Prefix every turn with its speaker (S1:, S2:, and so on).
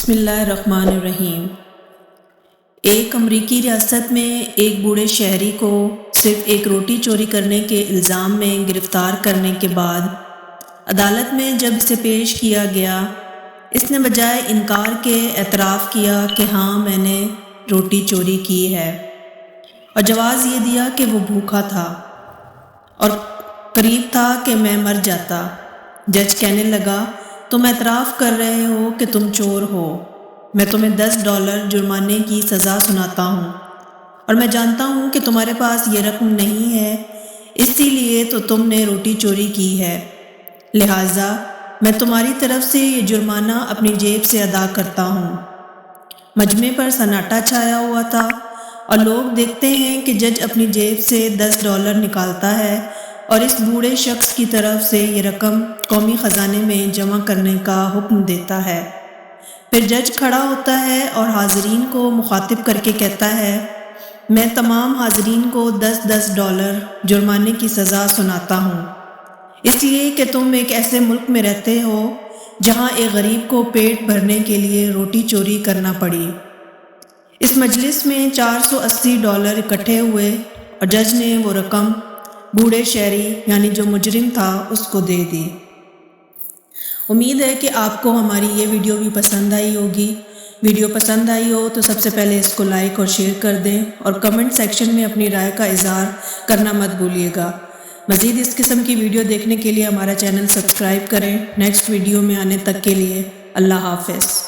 S1: بسم اللہ الرحمن الرحیم۔ ایک امریکی ریاست میں ایک بوڑھے شہری کو صرف ایک روٹی چوری کرنے کے الزام میں گرفتار کرنے کے بعد عدالت میں جب اسے پیش کیا گیا، اس نے بجائے انکار کے اعتراف کیا کہ ہاں میں نے روٹی چوری کی ہے، اور جواز یہ دیا کہ وہ بھوکا تھا اور قریب تھا کہ میں مر جاتا۔ جج کہنے لگا، تم اعتراف کر رہے ہو کہ تم چور ہو، میں تمہیں $10 جرمانے کی سزا سناتا ہوں، اور میں جانتا ہوں کہ تمہارے پاس یہ رقم نہیں ہے، اسی لیے تو تم نے روٹی چوری کی ہے، لہٰذا میں تمہاری طرف سے یہ جرمانہ اپنی جیب سے ادا کرتا ہوں۔ مجمع پر سناٹا چھایا ہوا تھا، اور لوگ دیکھتے ہیں کہ جج اپنی جیب سے $10 نکالتا ہے اور اس بوڑھے شخص کی طرف سے یہ رقم قومی خزانے میں جمع کرنے کا حکم دیتا ہے۔ پھر جج کھڑا ہوتا ہے اور حاضرین کو مخاطب کر کے کہتا ہے، میں تمام حاضرین کو $10 جرمانے کی سزا سناتا ہوں، اس لیے کہ تم ایک ایسے ملک میں رہتے ہو جہاں ایک غریب کو پیٹ بھرنے کے لیے روٹی چوری کرنا پڑی۔ اس مجلس میں $480 اکٹھے ہوئے اور جج نے وہ رقم بوڑھے شہری یعنی جو مجرم تھا اس کو دے دی۔ امید ہے کہ آپ کو ہماری یہ ویڈیو بھی پسند آئی ہوگی۔ ویڈیو پسند آئی ہو تو سب سے پہلے اس کو لائک اور شیئر کر دیں، اور کمنٹ سیکشن میں اپنی رائے کا اظہار کرنا مت بھولیے گا۔ مزید اس قسم کی ویڈیو دیکھنے کے لیے ہمارا چینل سبسکرائب کریں۔ نیکسٹ ویڈیو میں آنے تک کے لیے اللہ حافظ۔